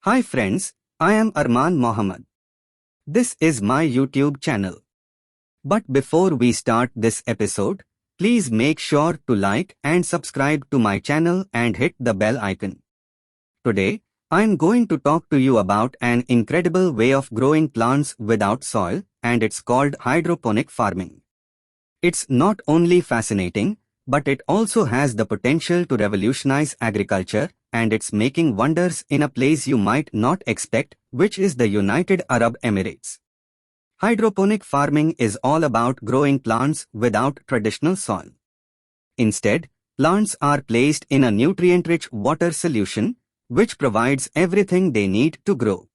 Hi friends, I am Armaan Mohammed. This is my YouTube channel. But before we start this episode, please make sure to like and subscribe to my channel and hit the bell icon. Today, I am going to talk to you about an incredible way of growing plants without soil, and it's called hydroponic farming. It's not only fascinating, but it also has the potential to revolutionize agriculture, and it's making wonders in a place you might not expect, which is the United Arab Emirates. Hydroponic farming is all about growing plants without traditional soil. Instead, plants are placed in a nutrient-rich water solution, which provides everything they need to grow.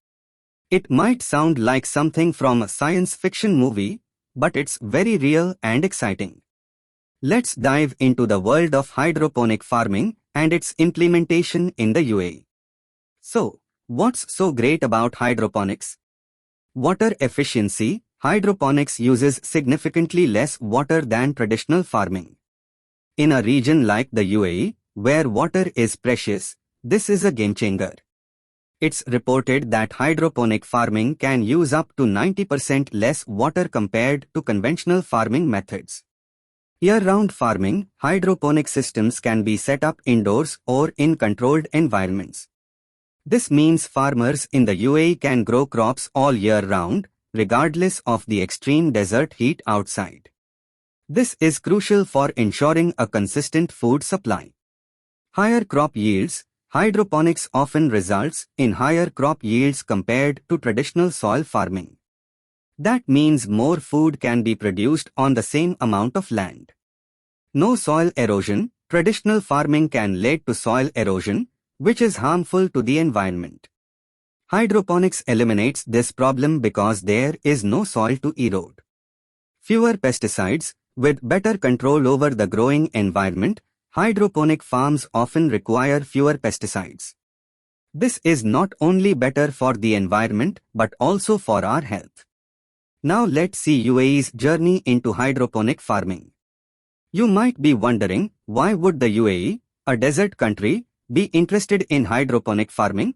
It might sound like something from a science fiction movie, but it's very real and exciting. Let's dive into the world of hydroponic farming and its implementation in the UAE. So, what's so great about hydroponics? Water efficiency. Hydroponics uses significantly less water than traditional farming. In a region like the UAE, where water is precious, this is a game changer. It's reported that hydroponic farming can use up to 90% less water compared to conventional farming methods. Year-round farming, hydroponic systems can be set up indoors or in controlled environments. This means farmers in the UAE can grow crops all year round, regardless of the extreme desert heat outside. This is crucial for ensuring a consistent food supply. Higher crop yields. Hydroponics often results in higher crop yields compared to traditional soil farming. That means more food can be produced on the same amount of land. No soil erosion. Traditional farming can lead to soil erosion, which is harmful to the environment. Hydroponics eliminates this problem because there is no soil to erode. Fewer pesticides. With better control over the growing environment, hydroponic farms often require fewer pesticides. This is not only better for the environment but also for our health. Now let's see UAE's journey into hydroponic farming. You might be wondering, why would the UAE, a desert country, be interested in hydroponic farming?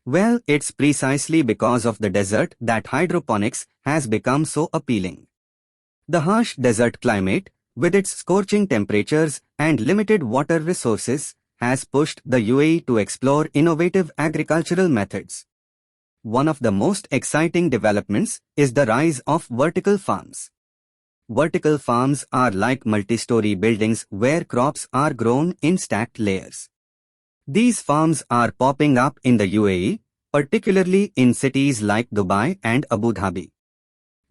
Well, it's precisely because of the desert that hydroponics has become so appealing. The harsh desert climate, with its scorching temperatures and limited water resources, has pushed the UAE to explore innovative agricultural methods. One of the most exciting developments is the rise of vertical farms. Vertical farms are like multi-story buildings where crops are grown in stacked layers. These farms are popping up in the UAE, particularly in cities like Dubai and Abu Dhabi.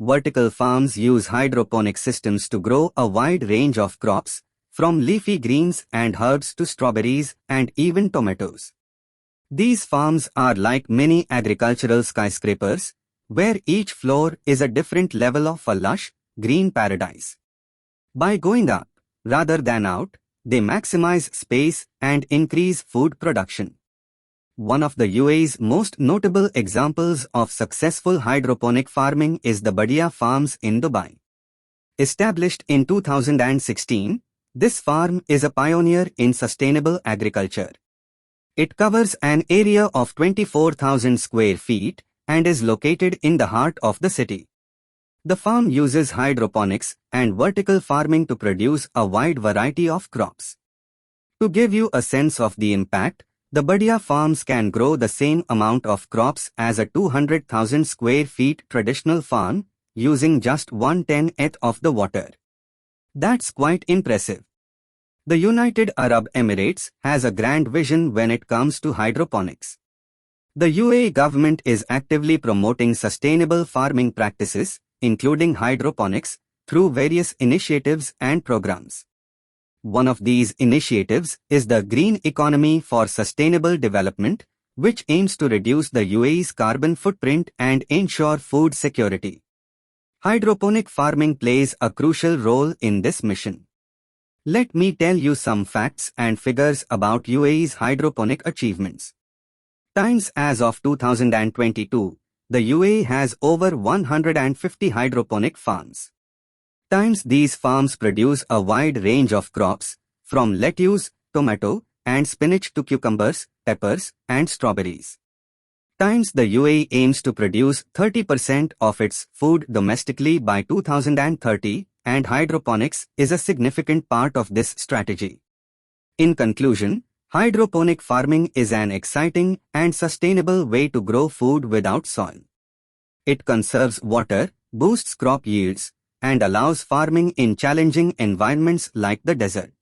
Vertical farms use hydroponic systems to grow a wide range of crops, from leafy greens and herbs to strawberries and even tomatoes. These farms are like mini agricultural skyscrapers, where each floor is a different level of a lush, green paradise. By going up, rather than out, they maximize space and increase food production. One of the UAE's most notable examples of successful hydroponic farming is the Badia Farms in Dubai. Established in 2016, this farm is a pioneer in sustainable agriculture. It covers an area of 24,000 square feet and is located in the heart of the city. The farm uses hydroponics and vertical farming to produce a wide variety of crops. To give you a sense of the impact, the Badia farms can grow the same amount of crops as a 200,000 square feet traditional farm, using just 1/10th of the water. That's quite impressive. The United Arab Emirates has a grand vision when it comes to hydroponics. The UAE government is actively promoting sustainable farming practices, including hydroponics, through various initiatives and programs. One of these initiatives is the Green Economy for Sustainable Development, which aims to reduce the UAE's carbon footprint and ensure food security. Hydroponic farming plays a crucial role in this mission. Let me tell you some facts and figures about UAE's hydroponic achievements. Times as of 2022, the UAE has over 150 hydroponic farms. Times these farms produce a wide range of crops, from lettuce, tomato, and spinach to cucumbers, peppers, and strawberries. Times the UAE aims to produce 30% of its food domestically by 2030, and hydroponics is a significant part of this strategy. In conclusion, hydroponic farming is an exciting and sustainable way to grow food without soil. It conserves water, boosts crop yields, and allows farming in challenging environments like the desert.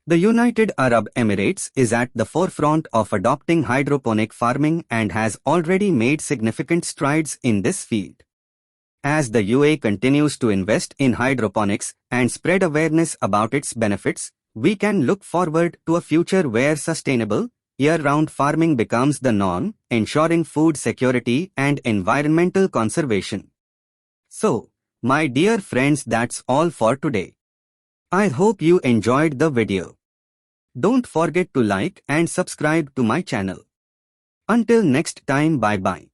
The United Arab Emirates is at the forefront of adopting hydroponic farming and has already made significant strides in this field. As the UAE continues to invest in hydroponics and spread awareness about its benefits, we can look forward to a future where sustainable, year-round farming becomes the norm, ensuring food security and environmental conservation. So, my dear friends, that's all for today. I hope you enjoyed the video. Don't forget to like and subscribe to my channel. Until next time, bye-bye.